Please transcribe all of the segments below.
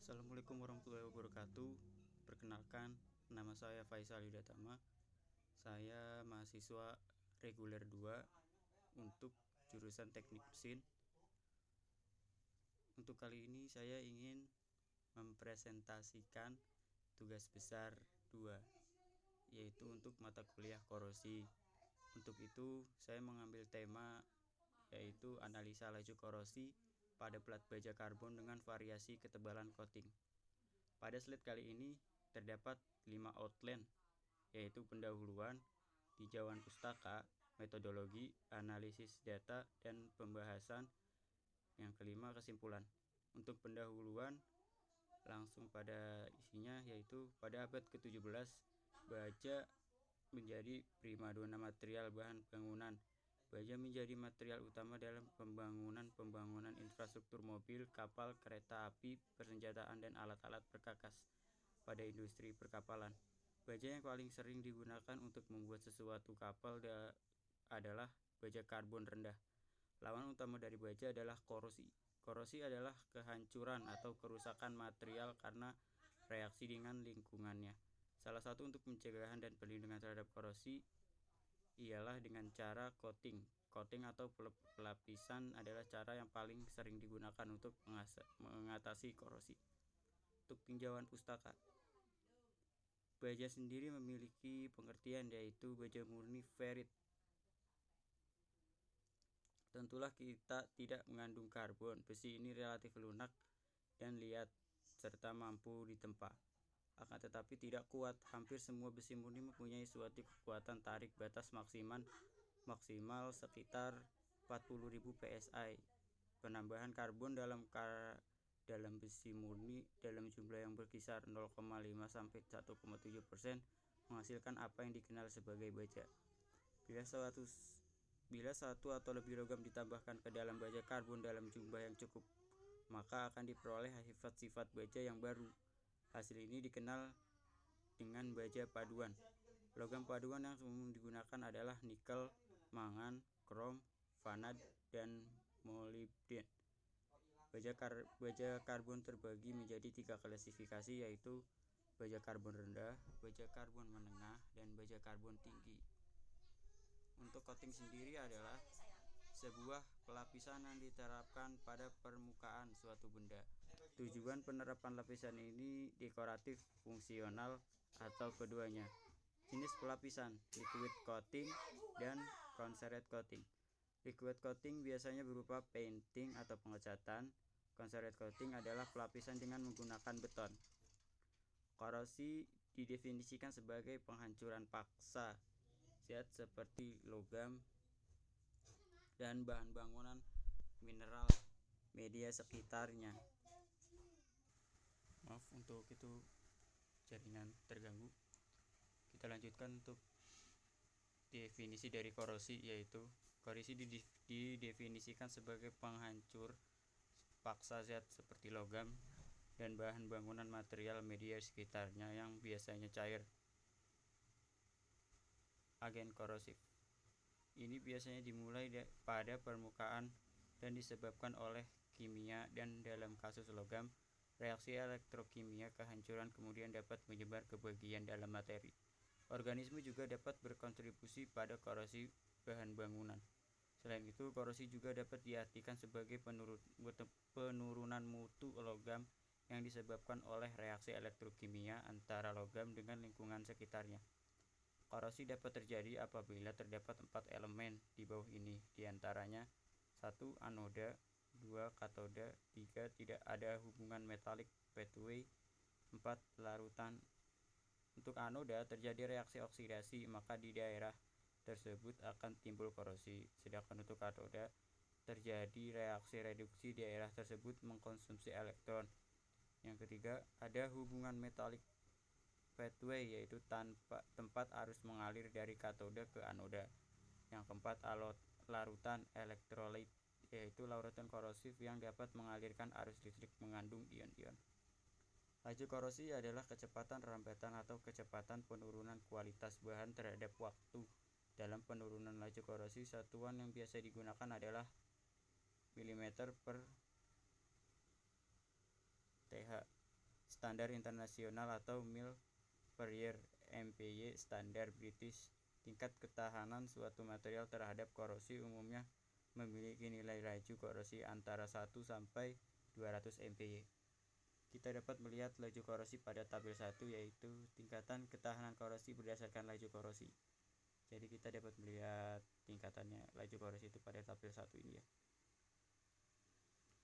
Assalamualaikum warahmatullahi wabarakatuh. Perkenalkan, nama saya Faisal Yudatama. Saya mahasiswa reguler 2 untuk jurusan Teknik Mesin. Untuk kali ini saya ingin mempresentasikan tugas besar 2, yaitu untuk mata kuliah korosi. Untuk itu, saya mengambil tema yaitu analisa laju korosi pada plat baja karbon dengan variasi ketebalan coating. Pada slide kali ini terdapat 5 outline, yaitu pendahuluan, tinjauan pustaka, metodologi, analisis data, dan pembahasan. Yang kelima, kesimpulan. Untuk pendahuluan, langsung pada isinya, yaitu pada abad ke-17 baja menjadi primadona material bahan bangunan. Baja menjadi material utama dalam pembangunan infrastruktur mobil, kapal, kereta api, persenjataan, dan alat-alat perkakas pada industri perkapalan. Baja yang paling sering digunakan untuk membuat sesuatu kapal adalah baja karbon rendah. Lawan utama dari baja adalah korosi. Korosi adalah kehancuran atau kerusakan material karena reaksi dengan lingkungannya. Salah satu untuk pencegahan dan perlindungan terhadap korosi ialah dengan cara coating. Coating atau pelapisan adalah cara yang paling sering digunakan untuk mengatasi korosi. Untuk tinjauan pustaka, baja sendiri memiliki pengertian, yaitu baja murni ferrit. Tentulah kita tidak mengandung karbon. Besi ini relatif lunak dan liat serta mampu ditempa. Akan tetapi tidak kuat. Hampir semua besi murni mempunyai suatu kekuatan tarik batas maksimal sekitar 40.000 psi. Penambahan karbon dalam besi murni dalam jumlah yang berkisar 0,5 sampai 1,7% menghasilkan apa yang dikenal sebagai baja. Bila satu atau lebih logam ditambahkan ke dalam baja karbon dalam jumlah yang cukup, maka akan diperoleh sifat-sifat baja yang baru. Hasil ini dikenal dengan baja paduan. Logam paduan yang umum digunakan adalah nikel, mangan, krom, vanad, dan molybden. Baja karbon terbagi menjadi 3 klasifikasi, yaitu baja karbon rendah, baja karbon menengah, dan baja karbon tinggi. Untuk coating sendiri adalah sebuah pelapisan yang diterapkan pada permukaan suatu benda. Tujuan penerapan lapisan ini dekoratif, fungsional, atau keduanya. Jenis pelapisan, liquid coating dan concentrate coating. Liquid coating biasanya berupa painting atau pengecatan. Concentrate coating adalah pelapisan dengan menggunakan beton. Korosi didefinisikan sebagai penghancuran paksa zat seperti logam dan bahan bangunan, mineral, media sekitarnya. Maaf untuk itu jaringan terganggu. Kita lanjutkan untuk definisi dari korosi, yaitu korosi didefinisikan sebagai penghancur paksa zat seperti logam dan bahan bangunan, material, media sekitarnya yang biasanya cair. Agen korosif ini biasanya dimulai pada permukaan dan disebabkan oleh kimia, dan dalam kasus logam, reaksi elektrokimia kehancuran kemudian dapat menyebar ke bagian dalam materi. Organisme juga dapat berkontribusi pada korosi bahan bangunan. Selain itu, korosi juga dapat diartikan sebagai penurunan mutu logam yang disebabkan oleh reaksi elektrokimia antara logam dengan lingkungan sekitarnya. Korosi dapat terjadi apabila terdapat 4 elemen di bawah ini, diantaranya 1. Anoda, 2. Katoda, 3. Tidak ada hubungan metalik pathway, 4. Larutan. Untuk anoda terjadi reaksi oksidasi, maka di daerah tersebut akan timbul korosi. Sedangkan untuk katoda terjadi reaksi reduksi, daerah tersebut mengkonsumsi elektron. Yang ketiga, ada hubungan metalik pathway, yaitu tempat arus mengalir dari katoda ke anoda. Yang keempat, larutan elektrolit, yaitu larutan korosif yang dapat mengalirkan arus listrik mengandung ion-ion. Laju korosi adalah kecepatan rambatan atau kecepatan penurunan kualitas bahan terhadap waktu. Dalam penurunan laju korosi, satuan yang biasa digunakan adalah mm per Th. standar internasional atau mil per year MPY standar British. Tingkat ketahanan suatu material terhadap korosi umumnya memiliki nilai laju korosi antara 1 sampai 200 MPY. Kita dapat melihat laju korosi pada tabel 1, yaitu tingkatan ketahanan korosi berdasarkan laju korosi. Jadi kita dapat melihat tingkatannya laju korosi itu pada tabel 1 ini ya.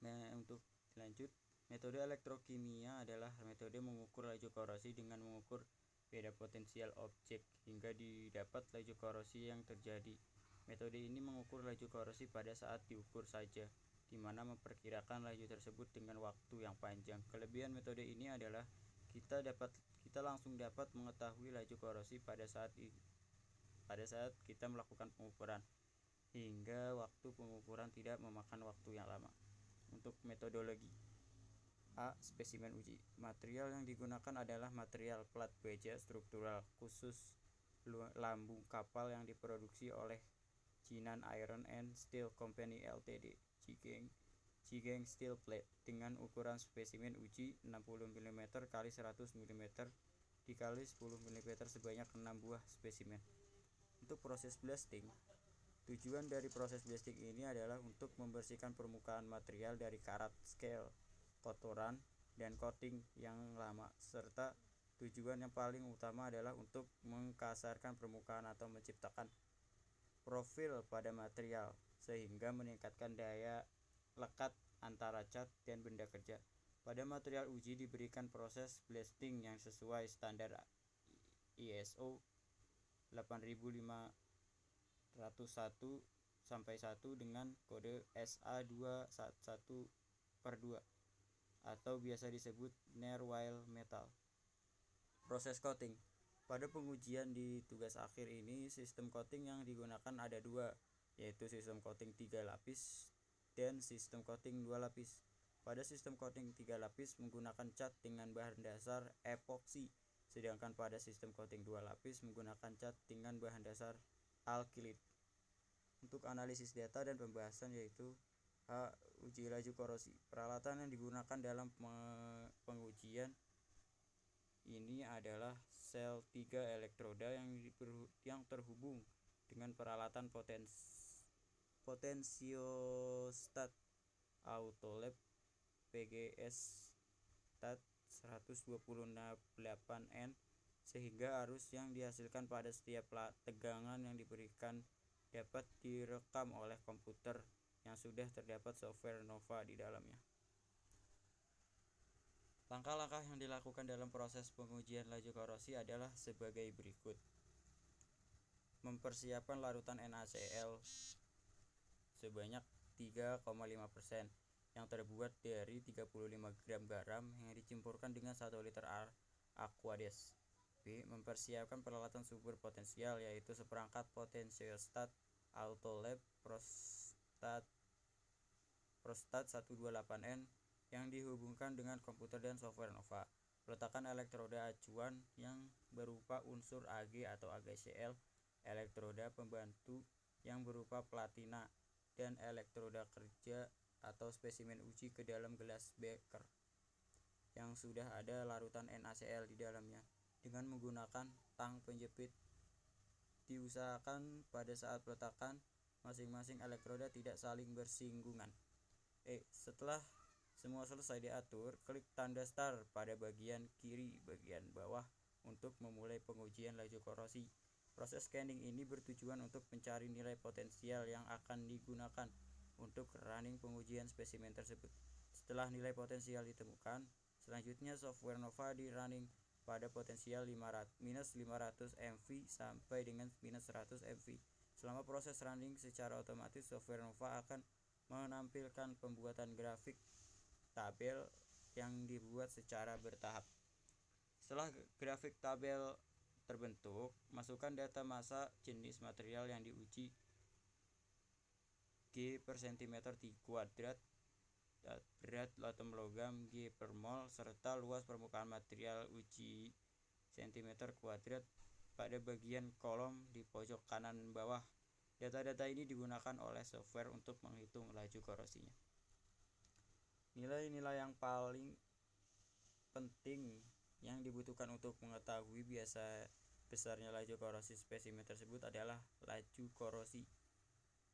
Nah, untuk lanjut, metode elektrokimia adalah metode mengukur laju korosi dengan mengukur beda potensial objek hingga didapat laju korosi yang terjadi. Metode ini mengukur laju korosi pada saat diukur saja, di mana memperkirakan laju tersebut dengan waktu yang panjang. Kelebihan metode ini adalah kita langsung dapat mengetahui laju korosi pada saat kita melakukan pengukuran, hingga waktu pengukuran tidak memakan waktu yang lama. Untuk metodologi A. Spesimen uji. Material yang digunakan adalah material plat baja struktural khusus lambung kapal yang diproduksi oleh Jinan Iron and Steel Company Ltd. Jigang Steel Plate dengan ukuran spesimen uji 60 mm x 100 mm dikali 10 mm sebanyak 6 buah spesimen. Untuk proses blasting, tujuan dari proses blasting ini adalah untuk membersihkan permukaan material dari karat, scale, kotoran, dan coating yang lama, serta tujuan yang paling utama adalah untuk mengkasarkan permukaan atau menciptakan profil pada material sehingga meningkatkan daya lekat antara cat dan benda kerja. Pada material uji diberikan proses blasting yang sesuai standar ISO 8501/1 dengan kode SA211/2 atau biasa disebut near wire metal. Proses coating. Pada pengujian di tugas akhir ini, sistem coating yang digunakan ada dua, yaitu sistem coating 3 lapis dan sistem coating 2 lapis. Pada sistem coating 3 lapis menggunakan cat dengan bahan dasar epoksi, sedangkan pada sistem coating 2 lapis menggunakan cat dengan bahan dasar alkilit. Untuk analisis data dan pembahasan, yaitu H. Uji laju korosi. Peralatan yang digunakan dalam pengujian ini adalah sel 3 elektroda yang terhubung dengan peralatan potensiostat Autolab PGS stat 128N, sehingga arus yang dihasilkan pada setiap tegangan yang diberikan dapat direkam oleh komputer yang sudah terdapat software Nova di dalamnya. Langkah-langkah yang dilakukan dalam proses pengujian laju korosi adalah sebagai berikut. Mempersiapkan larutan NaCl sebanyak 3,5% yang terbuat dari 35 gram garam yang dicampurkan dengan 1 liter aquades. B. Mempersiapkan peralatan sumber potensial, yaitu seperangkat potensiostat Autolab Prostat 128N yang dihubungkan dengan komputer dan software Nova. Peletakan elektroda acuan yang berupa unsur Ag atau AgCl, elektroda pembantu yang berupa platina, dan elektroda kerja atau spesimen uji ke dalam gelas beker yang sudah ada larutan NaCl di dalamnya dengan menggunakan tang penjepit. Diusahakan pada saat peletakan masing-masing elektroda tidak saling bersinggungan. Setelah semua selesai diatur, klik tanda start pada bagian kiri bagian bawah untuk memulai pengujian laju korosi. Proses scanning ini bertujuan untuk mencari nilai potensial yang akan digunakan untuk running pengujian spesimen tersebut. Setelah nilai potensial ditemukan, selanjutnya software Nova di running pada potensial minus 500 MV sampai dengan minus 100 MV. Selama proses running secara otomatis, software Nova akan menampilkan pembuatan grafik tabel yang dibuat secara bertahap. Setelah grafik tabel terbentuk, masukkan data massa jenis material yang diuji, G per cm kuadrat, berat atom logam G per mol, serta luas permukaan material uji cm kuadrat pada bagian kolom di pojok kanan bawah. Data-data ini digunakan oleh software untuk menghitung laju korosinya. Nilai-nilai yang paling penting coating yang dibutuhkan untuk mengetahui besarnya laju korosi spesimen tersebut adalah laju korosi,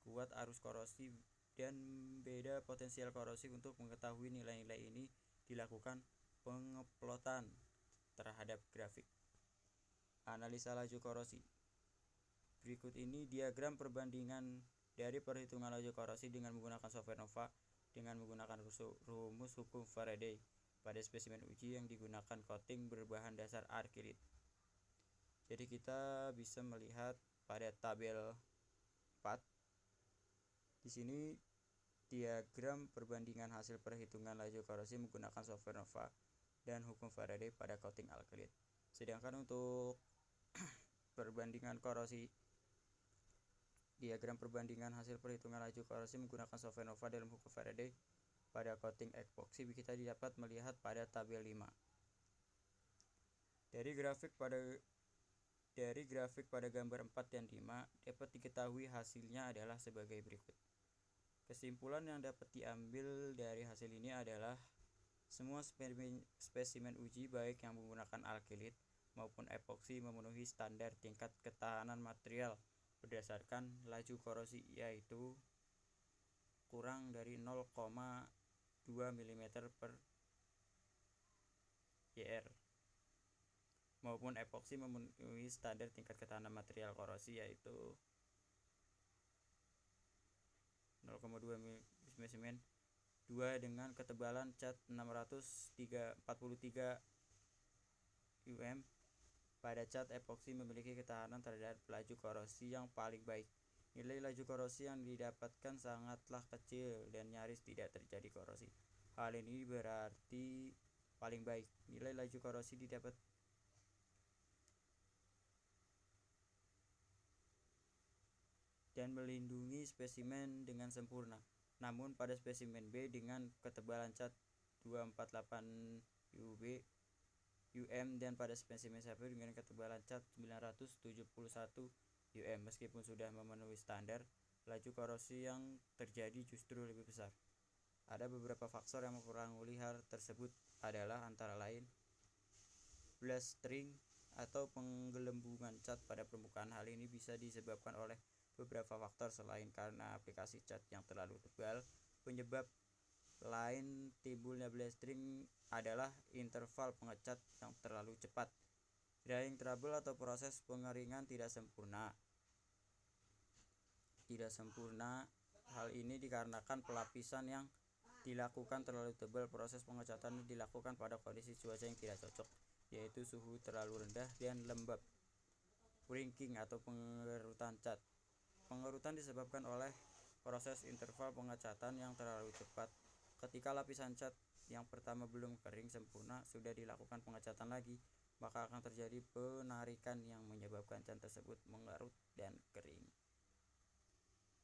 kuat arus korosi, dan beda potensial korosi. Untuk mengetahui nilai-nilai ini dilakukan pengeplotan terhadap grafik. Analisa laju korosi. Berikut ini diagram perbandingan dari perhitungan laju korosi dengan menggunakan software Nova dengan menggunakan rumus hukum Faraday pada spesimen uji yang digunakan coating berbahan dasar akrilit. Jadi kita bisa melihat pada tabel 4 di sini diagram perbandingan hasil perhitungan laju korosi menggunakan software Nova dan hukum Faraday pada coating akrilit. Sedangkan untuk perbandingan korosi, diagram perbandingan hasil perhitungan laju korosi menggunakan software Nova dalam hukum Faraday pada coating epoxy kita dapat melihat pada tabel 5. Dari grafik pada gambar 4 dan 5 dapat diketahui hasilnya adalah sebagai berikut. Kesimpulan yang dapat diambil dari hasil ini adalah semua spesimen uji baik yang menggunakan akrilit maupun epoksi memenuhi standar tingkat ketahanan material berdasarkan laju korosi, yaitu kurang dari 0,2 mm per YR, maupun epoksi memenuhi standar tingkat ketahanan material korosi, yaitu 0,2 mm 2 dengan ketebalan cat 643 mm. Pada cat epoksi memiliki ketahanan terhadap laju korosi yang paling baik. Nilai laju korosi yang didapatkan sangatlah kecil dan nyaris tidak terjadi korosi. Hal ini berarti paling baik. Nilai laju korosi didapat dan melindungi spesimen dengan sempurna. Namun pada spesimen B dengan ketebalan cat 248 UM dan pada spesimen 1 dengan ketebalan cat 971 UM, meskipun sudah memenuhi standar, laju korosi yang terjadi justru lebih besar. Ada beberapa faktor yang mempengaruhi hal tersebut adalah antara lain blistering atau penggelembungan cat pada permukaan. Hal ini bisa disebabkan oleh beberapa faktor selain karena aplikasi cat yang terlalu tebal. Penyebab lain timbulnya blistering adalah interval pengecat yang terlalu cepat, drying trouble atau proses pengeringan tidak sempurna. Hal ini dikarenakan pelapisan yang dilakukan terlalu tebal. Proses pengecatan dilakukan pada kondisi cuaca yang tidak cocok, yaitu suhu terlalu rendah dan lembab. Wrinking atau pengerutan cat. Pengerutan disebabkan oleh proses interval pengecatan yang terlalu cepat. Ketika lapisan cat yang pertama belum kering sempurna, sudah dilakukan pengecatan lagi, maka akan terjadi penarikan yang menyebabkan cat tersebut mengerut dan kering.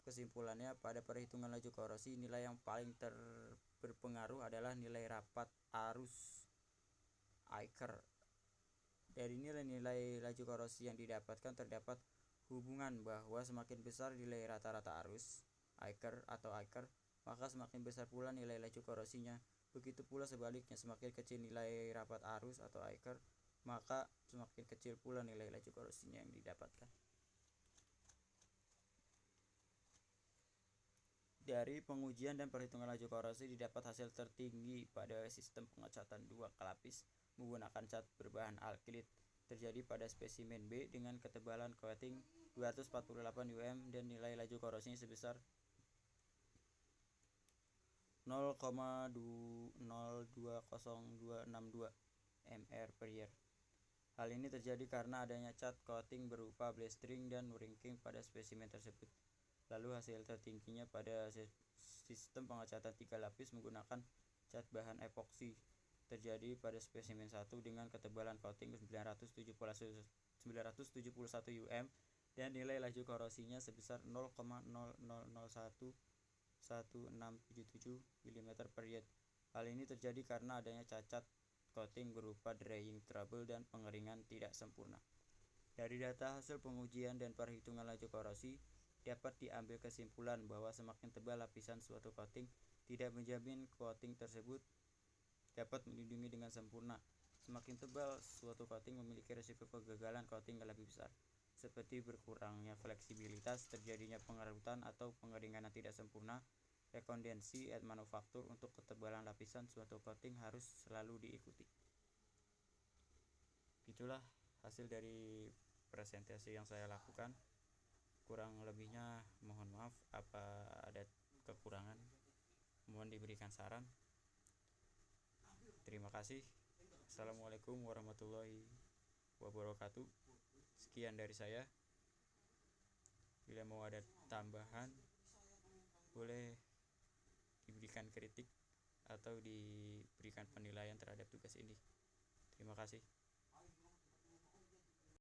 Kesimpulannya, pada perhitungan laju korosi, nilai yang paling berpengaruh adalah nilai rapat arus Aiker. Dari nilai-nilai laju korosi yang didapatkan terdapat hubungan bahwa semakin besar nilai rata-rata arus Aiker, maka semakin besar pula nilai laju korosinya. Begitu pula sebaliknya, semakin kecil nilai rapat arus atau Aiker, maka semakin kecil pula nilai laju korosinya yang didapatkan. Dari pengujian dan perhitungan laju korosi didapat hasil tertinggi pada sistem pengecatan 2 lapis menggunakan cat berbahan akrilit terjadi pada spesimen B dengan ketebalan coating 248 UM dan nilai laju korosinya sebesar 0,02062 mR per year. Hal ini terjadi karena adanya cat coating berupa blistering dan wrinking pada spesimen tersebut. Lalu hasil tertingginya pada sistem pengecatan 3 lapis menggunakan cat bahan epoksi terjadi pada spesimen 1 dengan ketebalan coating 971 UM dan nilai laju korosinya sebesar 0,00011677 mm per year. Hal ini terjadi karena adanya cacat coating berupa drying trouble dan pengeringan tidak sempurna. Dari data hasil pengujian dan perhitungan laju korosi, dapat diambil kesimpulan bahwa semakin tebal lapisan suatu coating tidak menjamin coating tersebut dapat melindungi dengan sempurna. Semakin tebal suatu coating memiliki risiko kegagalan coating yang lebih besar, seperti berkurangnya fleksibilitas, terjadinya pengerutan atau pengeringan yang tidak sempurna. Rekondensi at manufaktur untuk ketebalan lapisan suatu coating harus selalu diikuti. Itulah hasil dari presentasi yang saya lakukan. Kurang lebihnya mohon maaf, apa ada kekurangan mohon diberikan saran. Terima kasih. Assalamualaikum warahmatullahi wabarakatuh. Sekian dari saya. Bila mau ada tambahan, boleh diberikan kritik atau diberikan penilaian terhadap tugas ini. Terima kasih.